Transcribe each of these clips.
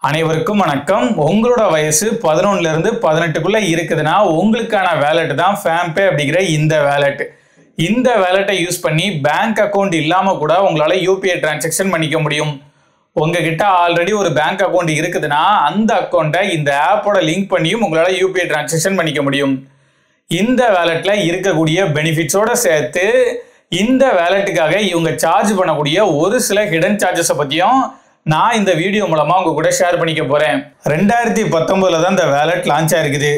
அனைவருக்கும் வணக்கம். உங்களோட வயசு 11 இருந்து 18க்குள்ள இருக்குதுன்னா உங்களுக்கான வேலட் தான் FamPay அப்படிங்கிற இந்த வேலட். இந்த வேலட்டை யூஸ் பண்ணி பேங்க் அக்கவுண்ட் இல்லாம கூட உங்களால யூபிஐ டிரான்சாக்ஷன் பண்ணிக்க முடியும். உங்ககிட்ட ஆல்ரெடி ஒரு பேங்க் அக்கவுண்ட் இருக்குதுன்னா அந்த அக்கௌண்ட்டை இந்த ஆப்போட லிங்க் பண்ணியும் உங்களால யூபிஐ டிரான்சாக்ஷன் பண்ணிக்க முடியும். இந்த வேலட்ல இருக்கக்கூடிய பெனிஃபிட்ஸோட சேர்த்து இந்த வேலட்டுக்காக இவங்க சார்ஜ் பண்ணக்கூடிய ஒரு சில ஹிடன் சார்ஜஸை பத்தியும் நான் இந்த வீடியோ மூலமா உங்க கூட ஷேர் பண்ணிக்க போறேன். 2019 தான் இந்த வேலட் லான்ச் ஆயிருக்குது.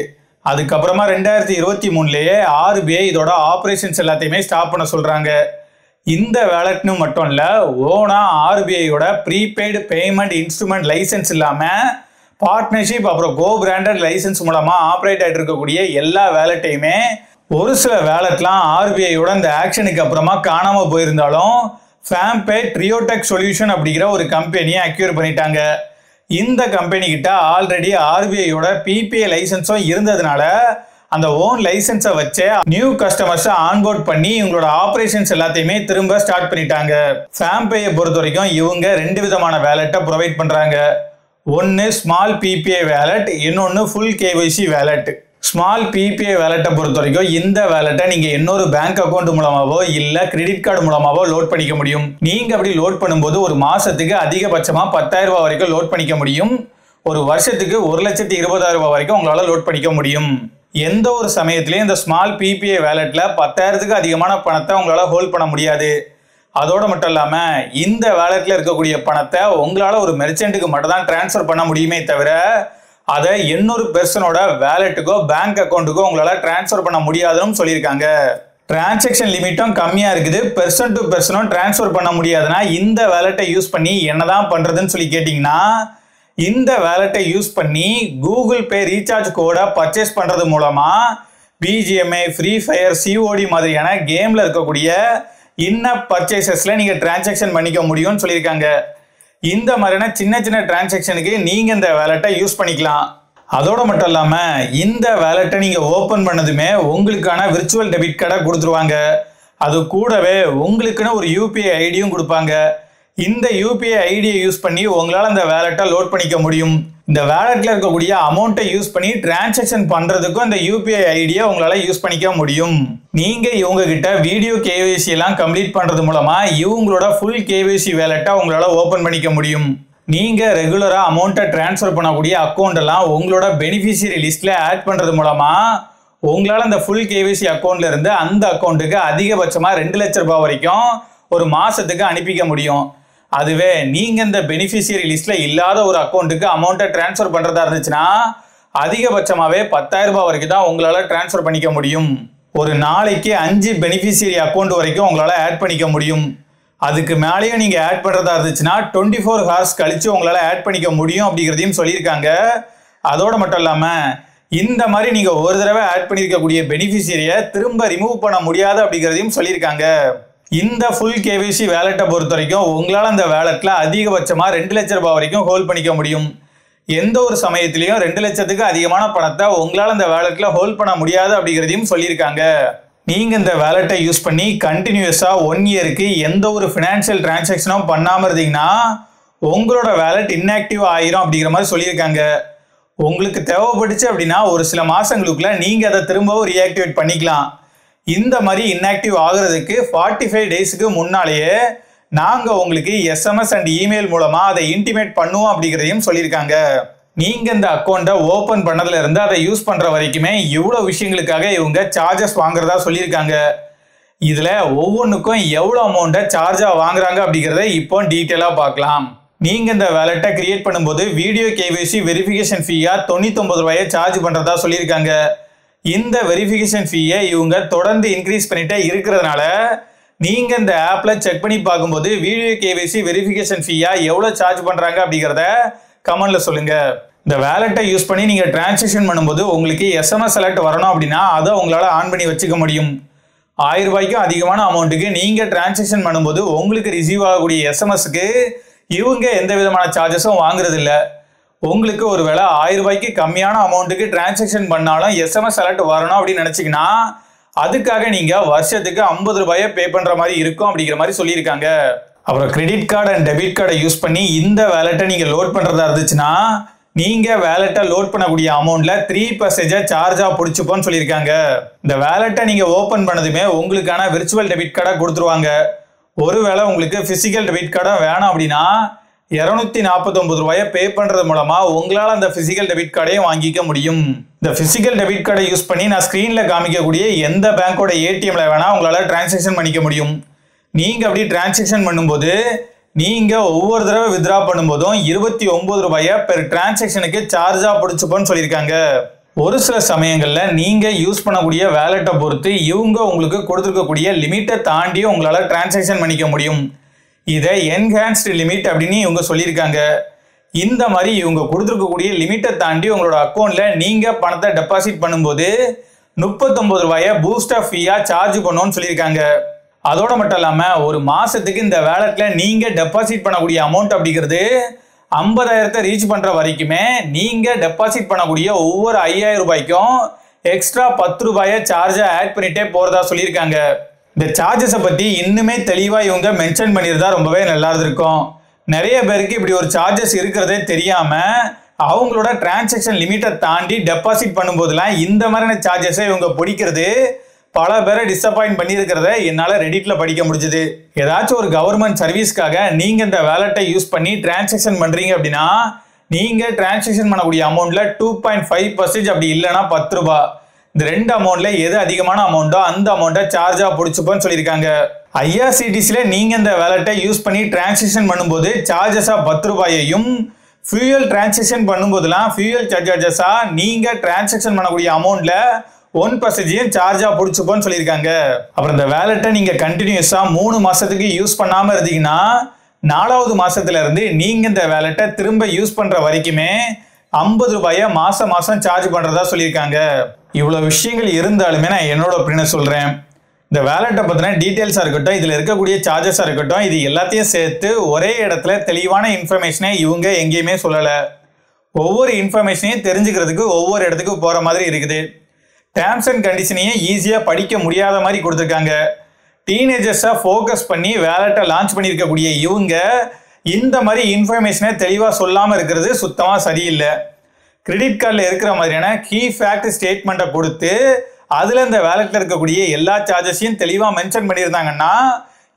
அதுக்கப்புறமா 2023லயே RBI இதோட ஆபரேஷன்ஸ் எல்லாத்தையுமே ஸ்டாப் பண்ண சொல்றாங்க. இந்த வேலட்னு மட்டும் இல்ல, ஓனா RBIயோட ப்ரீபெய்டு பேமெண்ட் இன்ஸ்ட்ருமெண்ட் லைசன்ஸ் இல்லாம பார்ட்னர்ஷிப் அப்புறம் கோ பிராண்டட் லைசன்ஸ் மூலமா ஆப்ரேட் ஆகிட்டு இருக்கக்கூடிய எல்லா வேலட்டையுமே ஒரு சில வேலட்லாம் RBIயோட இந்த ஆக்ஷனுக்கு அப்புறமா காணாம போயிருந்தாலும் FamPay Triotech Solution அப்படிங்கிற ஒரு கம்பெனியை அக்யூர் பண்ணிட்டாங்க. இந்த கம்பெனி கிட்ட ஆல்ரெடி RBIயோட PPI லைசன்ஸும் இருந்ததுனால அந்த ஓன் லைசன்ஸை வச்சு நியூ கஸ்டமர்ஸை ஆன்போர்ட் பண்ணி இவங்களோட ஆப்ரேஷன்ஸ் எல்லாத்தையுமே திரும்ப ஸ்டார்ட் பண்ணிட்டாங்க. FamPayயை பொறுத்த வரைக்கும் இவங்க 2 விதமான வேலட்டை ப்ரொவைட் பண்றாங்க. ஒன்று ஸ்மால் PPI வேலட், இன்னொன்று full KYC wallet. Small PPI வேலட்டை பொறுத்த வரைக்கும் இந்த வேலட்டை நீங்க இன்னொரு பேங்க் அக்கௌண்ட் மூலமாவோ இல்ல கிரெடிட் கார்டு மூலமாவோ லோட் பண்ணிக்க முடியும். நீங்க அப்படி லோட் பண்ணும்போது ஒரு மாசத்துக்கு அதிகபட்சமா 10,000 ரூபாய் வரைக்கும் லோட் பண்ணிக்க முடியும். ஒரு வருஷத்துக்கு 1,20,000 ரூபாய் வரைக்கும் உங்களால லோட் பண்ணிக்க முடியும். எந்த ஒரு சமயத்திலையும் இந்த ஸ்மால் PPI வேலட்ல 10,000க்கு அதிகமான பணத்தை உங்களால ஹோல்ட் பண்ண முடியாது. அதோட மட்டும் இல்லாம இந்த வேலட்ல இருக்கக்கூடிய பணத்தை உங்களால ஒரு மெர்ச்சன்ட்டுக்கு மட்டும் தான் டிரான்ஸ்ஃபர் பண்ண முடியுமே தவிர அதை இன்னொரு பெர்சனோட வேலட்டுக்கோ பேங்க் அக்கௌண்ட்டுக்கோ உங்களால டிரான்ஸ்ஃபர் பண்ண முடியாதுன்னு சொல்லியிருக்காங்க. டிரான்சாக்ஷன் லிமிட்டும் கம்மியா இருக்குது. பெர்சன் டு பெர்சனும் டிரான்ஸ்ஃபர் பண்ண முடியாதுன்னா இந்த வேலட்டை யூஸ் பண்ணி என்னதான் பண்றதுன்னு சொல்லி கேட்டீங்கன்னா, இந்த வேலட்டை யூஸ் பண்ணி கூகுள் பே ரீசார்ஜ் கோடை பர்ச்சேஸ் பண்றது மூலமா BGMI, ஃப்ரீ ஃபயர், COD மாதிரியான கேம்ல இருக்கக்கூடிய இன்ஆப் பர்ச்சேசஸ்ல நீங்க டிரான்சாக்ஷன் பண்ணிக்க முடியும்னு சொல்லியிருக்காங்க. இந்த மாதிரியான சின்ன சின்ன டிரான்சாக்ஷனுக்கு நீங்க இந்த வேலட்டை யூஸ் பண்ணிக்கலாம். அதோட மட்டும் இல்லாம இந்த வேலட்டை நீங்க ஓபன் பண்ணதுமே உங்களுக்கான விர்ச்சுவல் டெபிட் கார்டை கொடுத்துருவாங்க. அது கூடவே உங்களுக்குன்னு ஒரு UPI ஐடியும் கொடுப்பாங்க. இந்த UPI ஐடியை யூஸ் பண்ணி உங்களால இந்த வேலட்டை லோட் பண்ணிக்க முடியும். இந்த வேலட்ல இருக்கக்கூடிய அமௌண்ட்டை யூஸ் பண்ணி டிரான்சாக்ஷன் பண்றதுக்கும் இந்த UPI ஐடியை உங்களால யூஸ் பண்ணிக்க முடியும். நீங்க இவங்க கிட்ட வீடியோ KYC எல்லாம் கம்ப்ளீட் பண்றது மூலமா இவங்களோட ஃபுல் KYC வேலட்டை உங்களால ஓபன் பண்ணிக்க முடியும். நீங்க ரெகுலரா அமௌண்ட்டை டிரான்ஸ்ஃபர் பண்ணக்கூடிய அக்கௌண்ட் எல்லாம் உங்களோட பெனிஃபிஷியரி லிஸ்ட்ல ஆட் பண்றது மூலமா உங்களால அந்த ஃபுல் KYC அக்கௌண்ட்ல இருந்து அந்த அக்கௌண்ட்டுக்கு அதிகபட்சமா 2 லட்சம் ரூபாய் வரைக்கும் ஒரு மாசத்துக்கு அனுப்பிக்க முடியும். அதுவே நீங்க இந்த பெனிஃபிஷியரி லிஸ்ட்ல இல்லாத ஒரு அக்கௌண்ட்டுக்கு அமௌண்ட்டை டிரான்ஸ்ஃபர் பண்றதா இருந்துச்சுன்னா அதிகபட்சமாவே 10,000 ரூபாய் வரைக்கும் தான் உங்களால டிரான்ஸ்ஃபர் பண்ணிக்க முடியும். ஒரு நாளைக்கு 5 பெனிஃபிஷியரி அக்கௌண்ட் வரைக்கும் உங்களால ஆட் பண்ணிக்க முடியும். அதுக்கு மேலேயும் நீங்க ஆட் பண்றதா இருந்துச்சுன்னா 24 ஹவர்ஸ் கழிச்சு உங்களால ஆட் பண்ணிக்க முடியும் அப்படிங்கிறதையும் சொல்லியிருக்காங்க. அதோட மட்டும் இல்லாம இந்த மாதிரி நீங்க ஒரு தடவை ஆட் பண்ணிருக்கக்கூடிய பெனிஃபிஷியரியை திரும்ப ரிமூவ் பண்ண முடியாது அப்படிங்கிறதையும் சொல்லியிருக்காங்க. இந்த ஃபுல் KYC வேலட்டை பொறுத்த வரைக்கும் உங்களால அந்த வேலட்ல அதிகபட்சமா 2 லட்சம் ரூபாய் வரைக்கும் ஹோல்ட் பண்ணிக்க முடியும். எந்த ஒரு சமயத்திலையும் 2 லட்சத்துக்கு அதிகமான பணத்தை உங்களால அந்த வேலட்ல ஹோல்ட் பண்ண முடியாது அப்படிங்கிறதையும் சொல்லியிருக்காங்க. நீங்க இந்த வேலட்டை யூஸ் பண்ணி கண்டினியூஸா 1 இயருக்கு எந்த ஒரு ஃபினான்ஷியல் டிரான்சாக்ஷனும் பண்ணாம இருந்தீங்கன்னா உங்களோட வேலட் இன்ஆக்டிவ் ஆயிரும் அப்படிங்கிற மாதிரி சொல்லியிருக்காங்க. உங்களுக்கு தேவைப்பட்டுச்சு அப்படின்னா ஒரு சில மாசங்களுக்குள்ள நீங்க அதை திரும்பவும் ரீஆக்டிவேட் பண்ணிக்கலாம். இந்த மாதிரி இன்ஆக்டிவ் ஆகுறதுக்கு 45 டேஸ்க்கு முன்னாலேயே நாங்க உங்களுக்கு SMS அண்ட் இமெயில் மூலமா அதை இன்டிமேட் பண்ணுவோம் அப்படிங்கிறதையும் சொல்லியிருக்காங்க. நீங்க இந்த அக்கௌண்ட்டை ஓபன் பண்ணதுல இருந்து அதை யூஸ் பண்ற வரைக்குமே இவ்வளவு விஷயங்களுக்காக இவங்க சார்ஜஸ் வாங்குறதா சொல்லியிருக்காங்க. இதுல ஒவ்வொன்றுக்கும் எவ்வளவு அமௌண்ட்டை சார்ஜா வாங்குறாங்க அப்படிங்கிறத இப்போ டீட்டெயிலா பார்க்கலாம். நீங்க இந்த வேலட்டை கிரியேட் பண்ணும்போது வீடியோ KYC வெரிஃபிகேஷன் ஃபீயா 99 ரூபாயை சார்ஜ் பண்றதா சொல்லியிருக்காங்க. இந்த வெரிஃபிகேஷன் ஃபீயை இவங்க தொடர்ந்து இன்க்ரீஸ் பண்ணிட்டே இருக்கிறதுனால நீங்க இந்த ஆப்ல செக் பண்ணி பார்க்கும்போது வீடியோ KYC வெரிஃபிகேஷன் ஃபீயா எவ்வளவு சார்ஜ் பண்றாங்க அப்படிங்கிறத கமெண்ட்ல சொல்லுங்க. இந்த வேலட்டை யூஸ் பண்ணி நீங்க டிரான்சாக்ஷன் பண்ணும்போது உங்களுக்கு SMS அலர்ட் வரணும் அப்படின்னா அதை உங்களால ஆன் பண்ணி வச்சுக்க முடியும். 1000 ரூபாய்க்கும் அதிகமான அமௌண்ட்டுக்கு நீங்க டிரான்சாக்ஷன் பண்ணும்போது உங்களுக்கு ரிசீவ் ஆகக்கூடிய SMSக்கு இவங்க எந்த விதமான சார்ஜஸும் வாங்குறது இல்லை. உங்களுக்கு ஒருவேளை 1000 ரூபாய்க்கு கம்மியான அமௌண்ட்டுக்கு டிரான்சாக்ஷன் பண்ணாலும் SMS அலர்ட் வரணும் அப்படின்னு நினைச்சீங்கன்னா அதுக்காக நீங்க வருஷத்துக்கு 50 ரூபாயை பே பண்ற மாதிரி இருக்கும் அப்படிங்கிற மாதிரி சொல்லியிருக்காங்க. அப்புறம் கிரெடிட் கார்டு அண்ட் டெபிட் கார்டை யூஸ் பண்ணி இந்த வேலெட்டை நீங்கள் லோட் பண்ணுறதா இருந்துச்சுன்னா நீங்கள் வேலெட்டை லோட் பண்ணக்கூடிய அமௌண்ட்ல 3% சார்ஜாக பிடிச்சிப்போன்னு சொல்லியிருக்காங்க. இந்த வேலெட்டை நீங்கள் ஓப்பன் பண்ணதுமே உங்களுக்கான விர்ச்சுவல் டெபிட் கார்டை கொடுத்துருவாங்க. ஒருவேளை உங்களுக்கு பிசிக்கல் டெபிட் கார்டை வேணாம் அப்படின்னா 249 ரூபாயை பே பண்ணுறது மூலமா உங்களால் அந்த பிசிக்கல் டெபிட் கார்டையும் வாங்கிக்க முடியும். இந்த பிசிக்கல் டெபிட் கார்டை யூஸ் பண்ணி நான் ஸ்க்ரீனில் காமிக்கக்கூடிய எந்த பேங்கோட ஏடிஎம்ல வேணா உங்களால் டிரான்சாக்ஷன் பண்ணிக்க முடியும். நீங்க அப்படி டிரான்சாக்ஷன் பண்ணும்போது நீங்க ஒவ்வொரு தடவை வித்ரா பண்ணும்போதும் 29 ரூபாயை பெர் டிரான்சாக்ஷனுக்கு சார்ஜா பிடிச்சுப்போன்னு சொல்லியிருக்காங்க. ஒரு சில சமயங்கள்ல நீங்க யூஸ் பண்ணக்கூடிய வேலெட்டை பொறுத்து இவங்க உங்களுக்கு கொடுத்துருக்கக்கூடிய லிமிட்டை தாண்டி உங்களால டிரான்சாக்ஷன் பண்ணிக்க முடியும். இதை என்ஹான்ஸ்டு லிமிட் அப்படின்னு இவங்க சொல்லியிருக்காங்க. இந்த மாதிரி இவங்க கொடுத்துருக்கக்கூடிய லிமிட்டை தாண்டி உங்களோட அக்கௌண்ட்ல நீங்க பணத்தை டெபாசிட் பண்ணும்போது 39 ரூபாயை பூஸ்டர் ஃபீயா சார்ஜ் பண்ணணும்னு சொல்லியிருக்காங்க. அதோட மட்டும் இல்லாம ஒரு மாசத்துக்கு இந்த வேலெட்ல நீங்க டெபாசிட் பண்ணக்கூடிய அமௌண்ட் அப்படிங்கிறது 50,000 ரீச் பண்ற வரைக்குமே நீங்க டெபாசிட் பண்ணக்கூடிய ஒவ்வொரு 5,000 ரூபாய்க்கும் எக்ஸ்ட்ரா 10 ரூபாயை சார்ஜை ஆட் பண்ணிட்டே போறதா சொல்லியிருக்காங்க. இந்த சார்ஜஸை பத்தி இன்னுமே தெளிவா இவங்க மென்ஷன் பண்ணியிருந்தா ரொம்பவே நல்லா இருக்கும். நிறைய பேருக்கு இப்படி ஒரு சார்ஜஸ் இருக்கிறதே தெரியாம அவங்களோட டிரான்சாக்ஷன் லிமிட்டை தாண்டி டெபாசிட் பண்ணும்போதெல்லாம் இந்த மாதிரியான சார்ஜஸை இவங்க பிடிக்கிறது பல பேரை டிசப்பாயிண்ட் பண்ணியிருக்கிறத என்னால் ரெடிட்ல படிக்க முடிஞ்சது. ஏதாச்சும் ஒரு கவர்மெண்ட் சர்வீஸ்க்காக நீங்க இந்த வேலெட்டை யூஸ் பண்ணி டிரான்சாக்ஷன் பண்றீங்க அப்படின்னா நீங்க டிரான்சாக்ஷன் பண்ணக்கூடிய அமௌண்ட்ல 2.5% அப்படி இல்லைன்னா 10 ரூபாய், இந்த ரெண்டு அமௌண்ட்ல எது அதிகமான அமௌண்ட்டோ அந்த அமௌண்ட்டை சார்ஜா பிடிச்சுப்போன்னு சொல்லியிருக்காங்க. ஐஆர்சிடிசில நீங்க இந்த வேலெட்டை யூஸ் பண்ணி டிரான்சாக்ஷன் பண்ணும்போது சார்ஜஸா 10 ரூபாயையும் ஃபியூயல் டிரான்சாக்ஷன் பண்ணும்போதெல்லாம் ஃபியூயல் சார்ஜஸா நீங்க டிரான்சாக்ஷன் பண்ணக்கூடிய அமௌண்ட்ல 1% சார்ஜா பிடிச்சுப்போன்னு சொல்லியிருக்காங்க. அப்புறம் இந்த வேலெட்டை நீங்க கண்டினியூஸா 3 மாசத்துக்கு யூஸ் பண்ணாம இருந்தீங்கன்னா 4வது மாசத்துல இருந்து நீங்க இந்த வேலெட்டை திரும்ப யூஸ் பண்ற வரைக்குமே 50 ரூபாயை மாசம் சார்ஜ் பண்றதா சொல்லியிருக்காங்க. இவ்வளவு விஷயங்கள் இருந்தாலுமே நான் என்னோட ஒப்பீனியன் சொல்றேன். இந்த வேலெட்டை பத்தின டீட்டெயில்ஸா இருக்கட்டும், இதுல இருக்கக்கூடிய சார்ஜஸா இருக்கட்டும், இது எல்லாத்தையும் சேர்த்து ஒரே இடத்துல தெளிவான இன்ஃபர்மேஷனை இவங்க எங்கேயுமே சொல்லல. ஒவ்வொரு இன்ஃபர்மேஷனையும் தெரிஞ்சுக்கிறதுக்கு ஒவ்வொரு இடத்துக்கு போற மாதிரி இருக்குது. டேர்ம்ஸ் அண்ட் கண்டிஷனையும் ஈஸியாக படிக்க முடியாத மாதிரி கொடுத்துருக்காங்க. டீனேஜர்ஸை ஃபோக்கஸ் பண்ணி வேலெட்டை லான்ச் பண்ணியிருக்கக்கூடிய இவங்க இந்த மாதிரி இன்ஃபர்மேஷனை தெளிவாக சொல்லாமல் இருக்கிறது சுத்தமாக சரியில்லை. கிரெடிட் கார்டில் இருக்கிற மாதிரியான கீ ஃபேக்ட் ஸ்டேட்மெண்ட்டை கொடுத்து அதில் இந்த வேலெட்டில் இருக்கக்கூடிய எல்லா சார்ஜஸையும் தெளிவாக மென்ஷன் பண்ணியிருந்தாங்கன்னா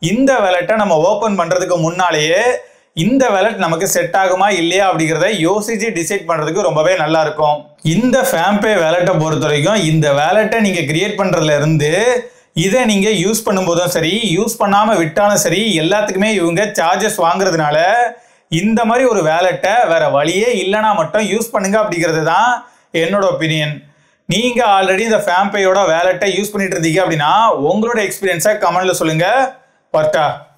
இந்த வேலெட்டை நம்ம ஓப்பன் பண்ணுறதுக்கு முன்னாலேயே இந்த வேலெட் நமக்கு செட் ஆகுமா இல்லையா அப்படிங்கிறத யோசிச்சு டிசைட் பண்றதுக்கு ரொம்பவே நல்லா இருக்கும். இந்த ஃபேம்பே வேலெட்டை பொறுத்த வரைக்கும் இந்த வேலெட்டை நீங்க கிரியேட் பண்றதுல இருந்து இதை நீங்க யூஸ் பண்ணும்போதும் சரி, யூஸ் பண்ணாம விட்டாலும் சரி, எல்லாத்துக்குமே இவங்க சார்ஜஸ் வாங்குறதுனால இந்த மாதிரி ஒரு வேலெட்டை வேற வழியே இல்லைனா மட்டும் யூஸ் பண்ணுங்க அப்படிங்கிறது தான் என்னோட ஒப்பீனியன். நீங்க ஆல்ரெடி இந்த ஃபேம்பேயோட வேலெட்டை யூஸ் பண்ணிட்டு இருந்தீங்க அப்படின்னா உங்களோட எக்ஸ்பீரியன்ஸை கமெண்ட்ல சொல்லுங்க. பர்ட்டா.